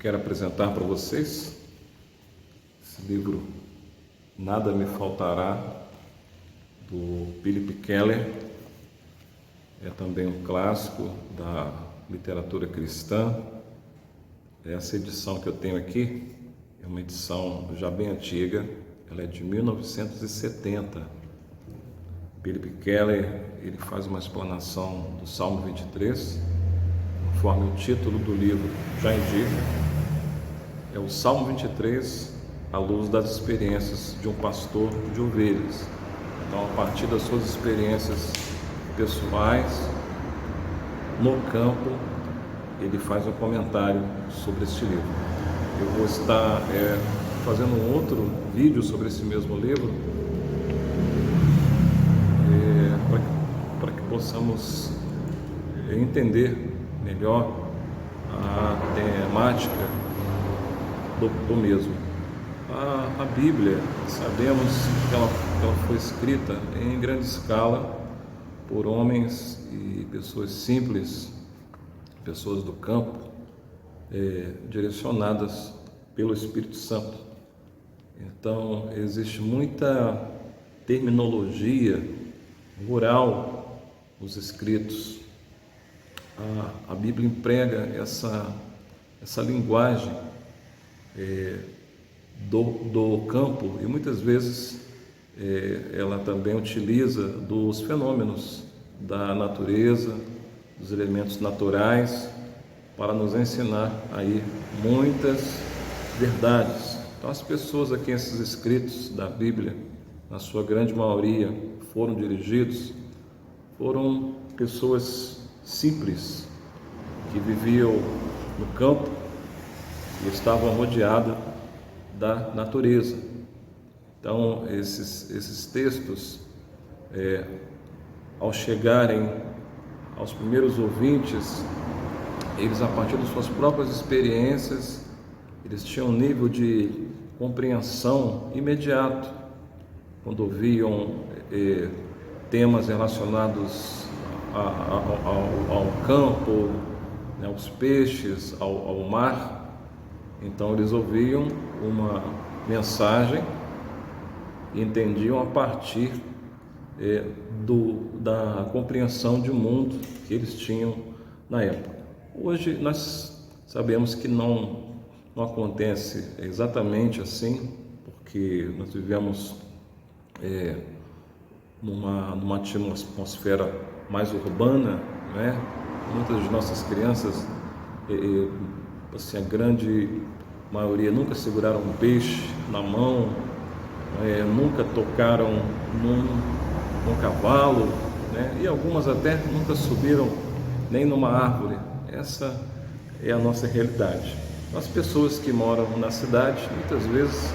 Quero apresentar para vocês esse livro Nada Me Faltará, do Philip Keller. É também um clássico da literatura cristã. Essa edição que eu tenho aqui é uma edição já bem antiga, ela é de 1970. Philip Keller, ele faz uma explanação do Salmo 23, conforme o título do livro já indica. É o Salmo 23 à luz das experiências de um pastor de ovelhas. Então, a partir das suas experiências pessoais no campo, ele faz um comentário sobre este livro. Eu vou estar fazendo um outro vídeo sobre esse mesmo livro, para que possamos entender melhor a temática do mesmo. A Bíblia, sabemos que ela foi escrita em grande escala por homens e pessoas simples, pessoas do campo, direcionadas pelo Espírito Santo. Então, existe muita terminologia rural nos escritos. A Bíblia emprega essa linguagem do campo, e muitas vezes ela também utiliza dos fenômenos da natureza, dos elementos naturais, para nos ensinar aí muitas verdades. Então, as pessoas a quem esses escritos da Bíblia, na sua grande maioria, foram dirigidos, foram pessoas simples que viviam no campo e estavam rodeadas da natureza. Então, esses textos, ao chegarem aos primeiros ouvintes, eles, a partir de suas próprias experiências, eles tinham um nível de compreensão imediato quando ouviam temas relacionados ao campo, né, aos peixes, ao mar. Então, eles ouviam uma mensagem e entendiam a partir da compreensão de mundo que eles tinham na época. Hoje nós sabemos que não acontece exatamente assim, porque nós vivemos numa atmosfera mais urbana, né? Muitas de nossas crianças, assim, a grande maioria nunca seguraram um peixe na mão, nunca tocaram num cavalo, né? E algumas até nunca subiram nem numa árvore. Essa é a nossa realidade. As pessoas que moram na cidade muitas vezes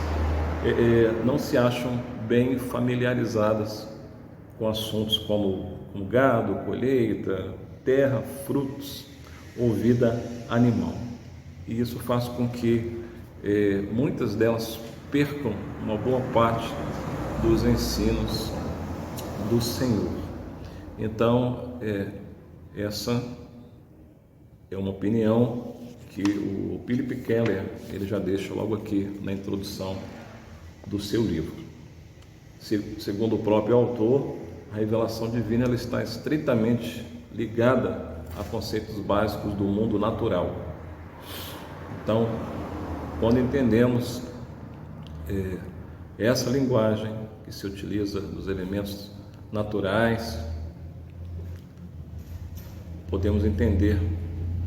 não se acham bem familiarizadas com assuntos como gado, colheita, terra, frutos ou vida animal. E isso faz com que muitas delas percam uma boa parte dos ensinos do Senhor. Então, essa é uma opinião que o Philip Keller ele já deixa logo aqui na introdução do seu livro. Segundo o próprio autor, a revelação divina ela está estritamente ligada a conceitos básicos do mundo natural. Então, quando entendemos essa linguagem que se utiliza dos elementos naturais, podemos entender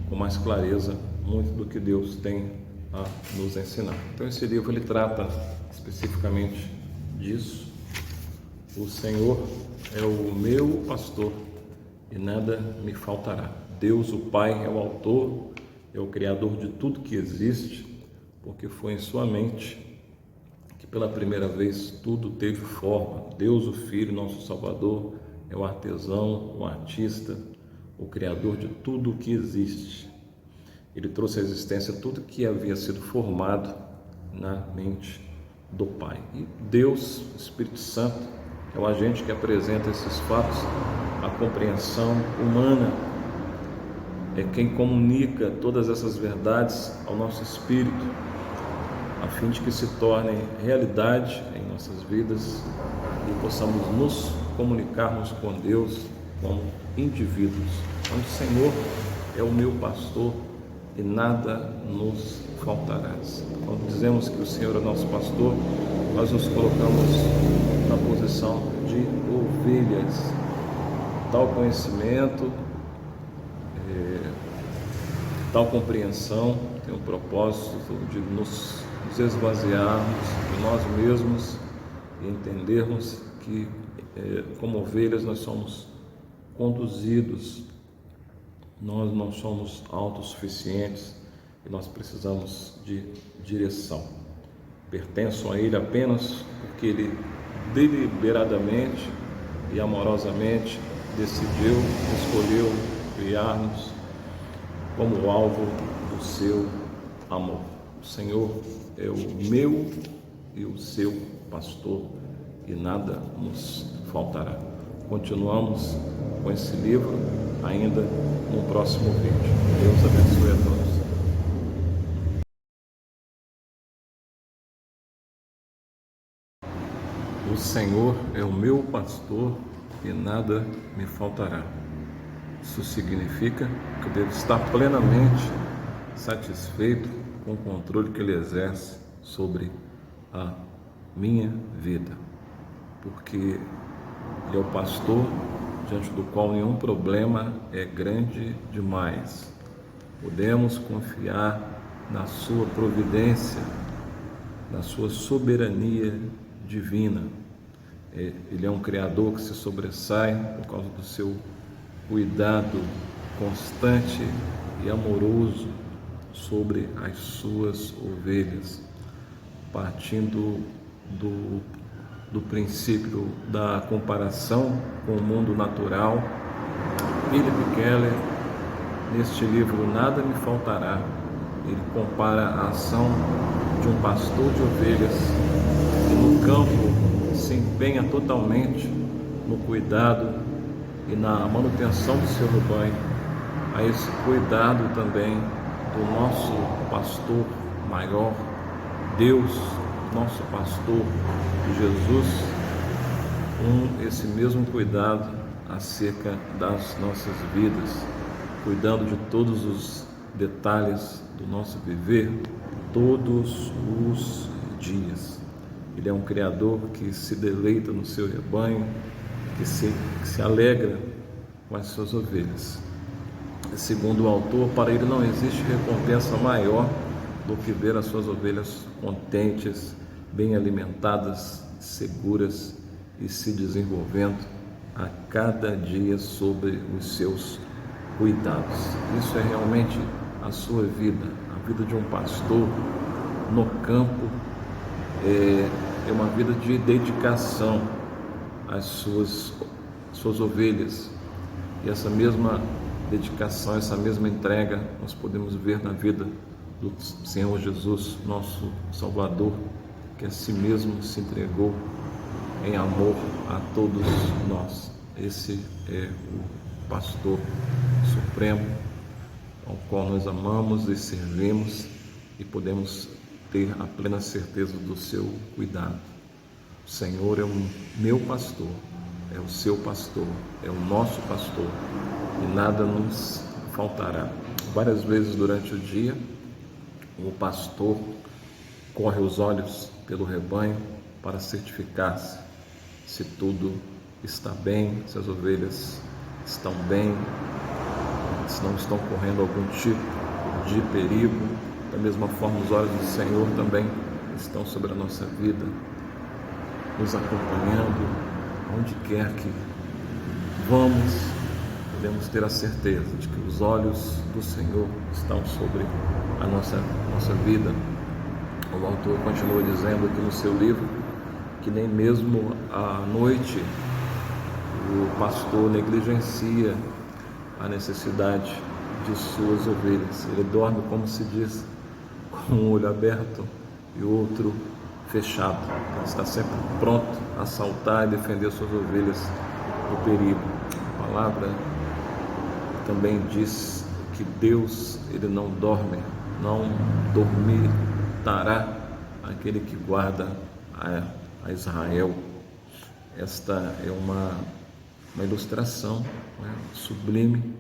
com mais clareza muito do que Deus tem a nos ensinar. Então, esse livro ele trata especificamente disso. O Senhor é o meu pastor e nada me faltará. Deus, o Pai, é o autor, é o criador de tudo que existe, porque foi em sua mente que pela primeira vez tudo teve forma. Deus, o Filho, nosso Salvador, é o artesão, o artista, o criador de tudo o que existe. Ele trouxe à existência tudo que havia sido formado na mente do Pai. E Deus, o Espírito Santo, é o agente que apresenta esses fatos à compreensão humana. é quem comunica todas essas verdades ao nosso espírito, a fim de que se tornem realidade em nossas vidas e possamos nos comunicarmos com Deus como indivíduos. Então, o Senhor é o meu pastor e nada nos faltará. Quando dizemos que o Senhor é nosso pastor, nós nos colocamos na posição de ovelhas. Tal conhecimento, tal compreensão tem o propósito de nos esvaziarmos de nós mesmos e entendermos que, como ovelhas, nós somos conduzidos, nós não somos autossuficientes e nós precisamos de direção. Pertenço a Ele apenas porque Ele deliberadamente e amorosamente decidiu, escolheu criar-nos como alvo do seu amor. O Senhor é o meu e o seu pastor e nada nos faltará. Continuamos com esse livro ainda no próximo vídeo. Deus abençoe a todos. O Senhor é o meu pastor e nada me faltará. Isso significa que eu devo estar plenamente satisfeito com o controle que Ele exerce sobre a minha vida, porque Ele é o pastor diante do qual nenhum problema é grande demais. Podemos confiar na sua providência, na sua soberania divina. Ele é um Criador que se sobressai por causa do seu cuidado constante e amoroso sobre as suas ovelhas, partindo do princípio da comparação com o mundo natural. Philip Keller, neste livro Nada Me Faltará, ele compara a ação de um pastor de ovelhas que no campo se empenha totalmente no cuidado e na manutenção do seu rebanho, a esse cuidado também do nosso pastor maior, Deus, nosso pastor Jesus, esse mesmo cuidado acerca das nossas vidas, cuidando de todos os detalhes do nosso viver, todos os dias. Ele é um Criador que se deleita no seu rebanho, que se alegra com as suas ovelhas. Segundo o autor, para ele não existe recompensa maior do que ver as suas ovelhas contentes, bem alimentadas, seguras e se desenvolvendo a cada dia sobre os seus cuidados. Isso é realmente a sua vida, a vida de um pastor no campo. É uma vida de dedicação às suas ovelhas, e essa mesma dedicação, essa mesma entrega nós podemos ver na vida do Senhor Jesus, nosso Salvador, que a si mesmo se entregou em amor a todos nós. Esse é o pastor supremo ao qual nós amamos e servimos e podemos ter a plena certeza do seu cuidado. O Senhor é o meu pastor, é o seu pastor, é o nosso pastor e nada nos faltará. Várias vezes durante o dia, o pastor corre os olhos pelo rebanho para certificar-se se tudo está bem, se as ovelhas estão bem, se não estão correndo algum tipo de perigo. Da mesma forma, os olhos do Senhor também estão sobre a nossa vida, nos acompanhando, onde quer que vamos, podemos ter a certeza de que os olhos do Senhor estão sobre a nossa vida. O autor continua dizendo aqui no seu livro que nem mesmo à noite o pastor negligencia a necessidade de suas ovelhas. Ele dorme, como se diz, com um olho aberto e o outro fechado. Ele está sempre pronto a saltar e defender suas ovelhas do perigo. A palavra também diz que Deus, ele não dorme, não dormitará aquele que guarda a Israel. Esta é uma ilustração, né, sublime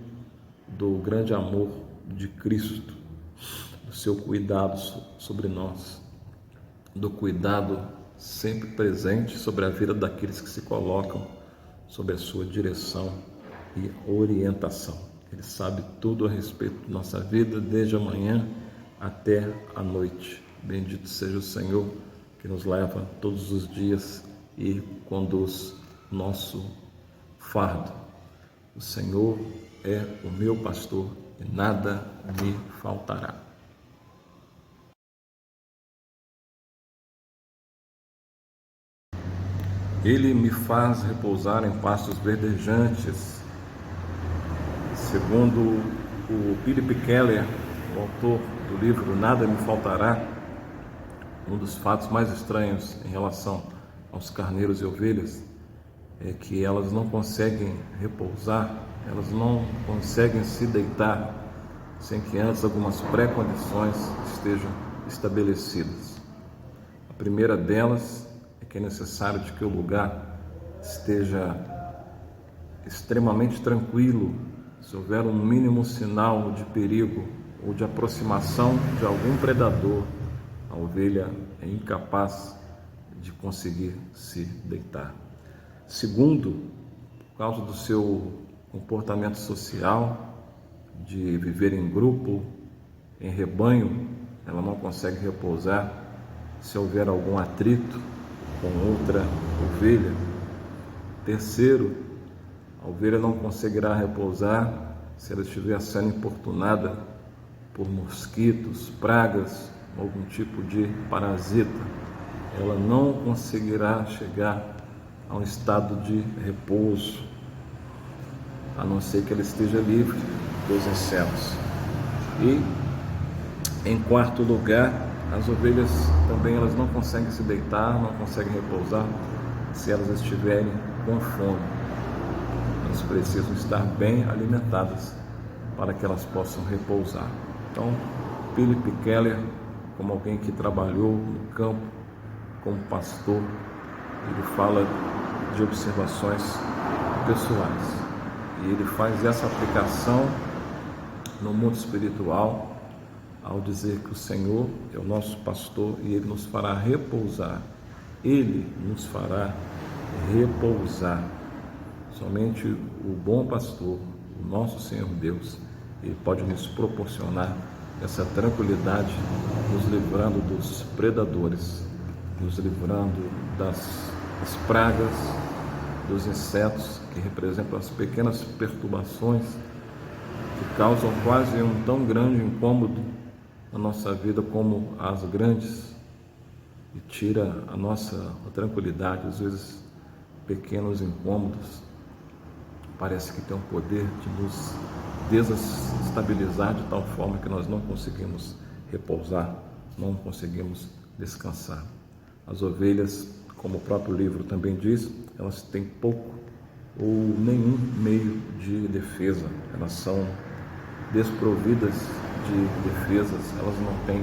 do grande amor de Cristo, do seu cuidado sobre nós, do cuidado sempre presente sobre a vida daqueles que se colocam sob a sua direção e orientação. Ele sabe tudo a respeito da nossa vida, desde a manhã até a noite. Bendito seja o Senhor que nos leva todos os dias e conduz nosso fardo. O Senhor é o meu pastor e nada me faltará. Ele me faz repousar em pastos verdejantes. Segundo o Philip Keller, o autor do livro Nada Me Faltará, um dos fatos mais estranhos em relação aos carneiros e ovelhas é que elas não conseguem repousar, elas não conseguem se deitar sem que antes algumas pré-condições estejam estabelecidas. A primeira delas é que é necessário de que o lugar esteja extremamente tranquilo. Se houver um mínimo sinal de perigo ou de aproximação de algum predador, a ovelha é incapaz de conseguir se deitar. Segundo, por causa do seu comportamento social, de viver em grupo, em rebanho, ela não consegue repousar se houver algum atrito com outra ovelha. Terceiro, a ovelha não conseguirá repousar se ela estiver sendo importunada por mosquitos, pragas, algum tipo de parasita. Ela não conseguirá chegar a um estado de repouso, a não ser que ela esteja livre dos insetos. E, em quarto lugar, as ovelhas também elas não conseguem se deitar, não conseguem repousar se elas estiverem com fome. Elas precisam estar bem alimentadas para que elas possam repousar. Então, Philip Keller, como alguém que trabalhou no campo como pastor, ele fala de observações pessoais e ele faz essa aplicação no mundo espiritual ao dizer que o Senhor é o nosso pastor e Ele nos fará repousar. Ele nos fará repousar. Somente o bom pastor, o nosso Senhor Deus, Ele pode nos proporcionar essa tranquilidade, nos livrando dos predadores, nos livrando das pragas, dos insetos, que representam as pequenas perturbações que causam quase um tão grande incômodo na nossa vida como as grandes, e tira a nossa tranquilidade. Às vezes pequenos incômodos parece que tem o poder de nos desestabilizar de tal forma que nós não conseguimos repousar, não conseguimos descansar. As ovelhas, como o próprio livro também diz, elas têm pouco ou nenhum meio de defesa, elas são desprovidas de defesas, elas não têm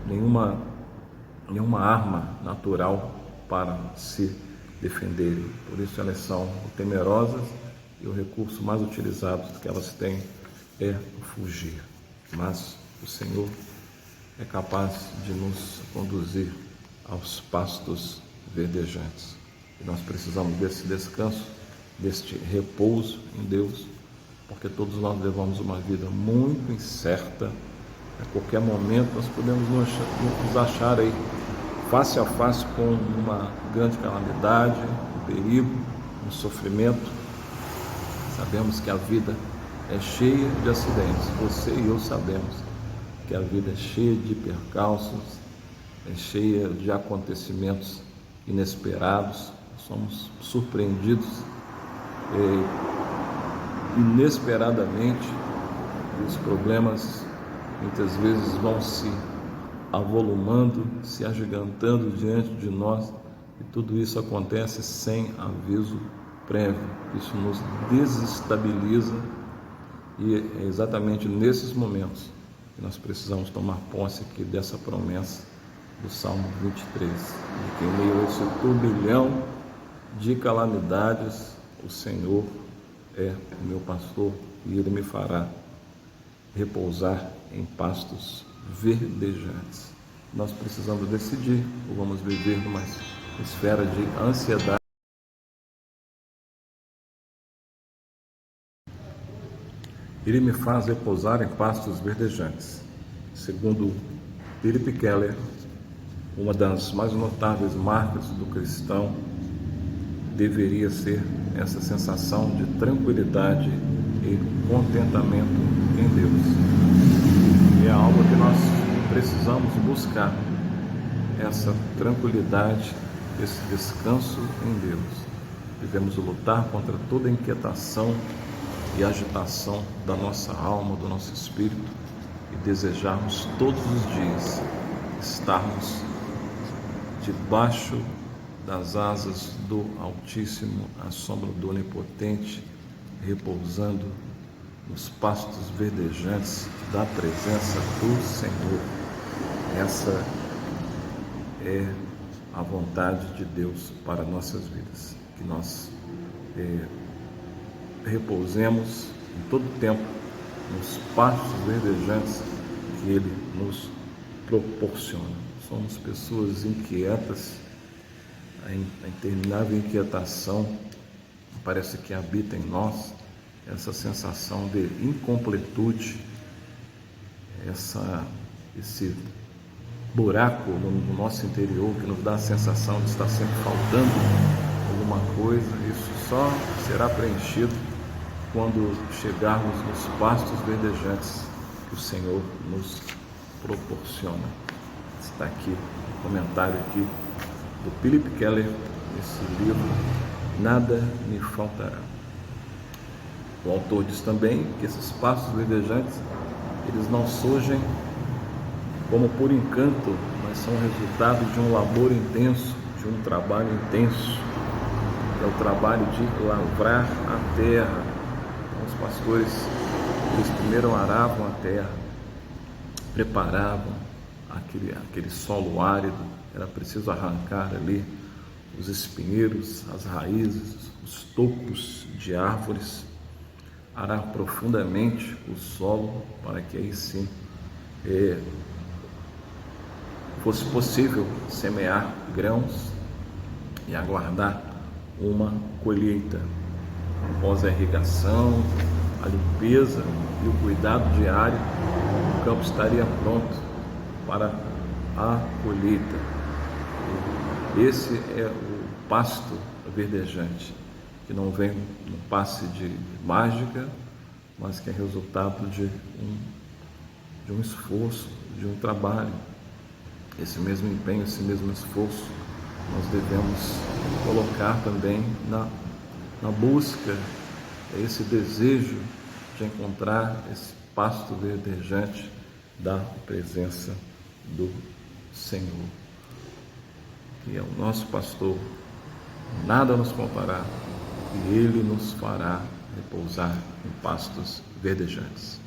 nenhuma arma natural para se defenderem. Por isso elas são temerosas e o recurso mais utilizado que elas têm é fugir. Mas o Senhor é capaz de nos conduzir aos pastos verdejantes. E nós precisamos desse descanso, deste repouso em Deus, porque todos nós levamos uma vida muito incerta. A qualquer momento nós podemos nos achar aí face a face com uma grande calamidade, um perigo, um sofrimento. Sabemos que a vida é cheia de acidentes. Você e eu sabemos que a vida é cheia de percalços, é cheia de acontecimentos inesperados. Somos surpreendidos inesperadamente. Os problemas muitas vezes vão se avolumando, se agigantando diante de nós, e tudo isso acontece sem aviso prévio. Isso nos desestabiliza E é exatamente nesses momentos que nós precisamos tomar posse aqui dessa promessa do Salmo 23, de que em meio a esse turbilhão de calamidades, o Senhor é o meu pastor e Ele me fará repousar em pastos verdejantes. Nós precisamos decidir, ou vamos viver numa esfera de ansiedade. Ele me faz repousar em pastos verdejantes. Segundo Philip Keller, uma das mais notáveis marcas do cristão deveria ser essa sensação de tranquilidade e contentamento em Deus. E é algo que nós precisamos buscar, essa tranquilidade, esse descanso em Deus. Devemos lutar contra toda inquietação e agitação da nossa alma, do nosso espírito, e desejarmos todos os dias estarmos debaixo das asas do Altíssimo, à sombra do Onipotente, repousando nos pastos verdejantes da presença do Senhor. Essa é a vontade de Deus para nossas vidas, que nós repousemos em todo tempo nos pastos verdejantes que Ele nos proporciona. Somos pessoas inquietas, a interminável inquietação parece que habita em nós, essa sensação de incompletude, esse buraco no nosso interior que nos dá a sensação de estar sempre faltando alguma coisa. Isso só será preenchido quando chegarmos nos pastos verdejantes que o Senhor nos proporciona. Está aqui o comentário aqui do Philip Keller, nesse livro, Nada Me Faltará. O autor diz também que esses pastos verdejantes, eles não surgem como por encanto, mas são resultado de um labor intenso, de um trabalho intenso, é o trabalho de lavrar a terra. Então, os pastores, eles primeiro aravam a terra, preparavam aquele solo árido, era preciso arrancar ali os espinheiros, as raízes, os tocos de árvores, arar profundamente o solo para que aí sim fosse possível semear grãos e aguardar uma colheita. Após a irrigação, a limpeza e o cuidado diário, o campo estaria pronto para a colheita. Esse é o pasto verdejante, que não vem no passe de mágica, mas que é resultado de um esforço, de um trabalho. Esse mesmo empenho, esse mesmo esforço, nós devemos colocar também na busca, esse desejo de encontrar esse pasto verdejante da presença do Senhor, que é o nosso pastor, nada nos faltará, e Ele nos fará repousar em pastos verdejantes.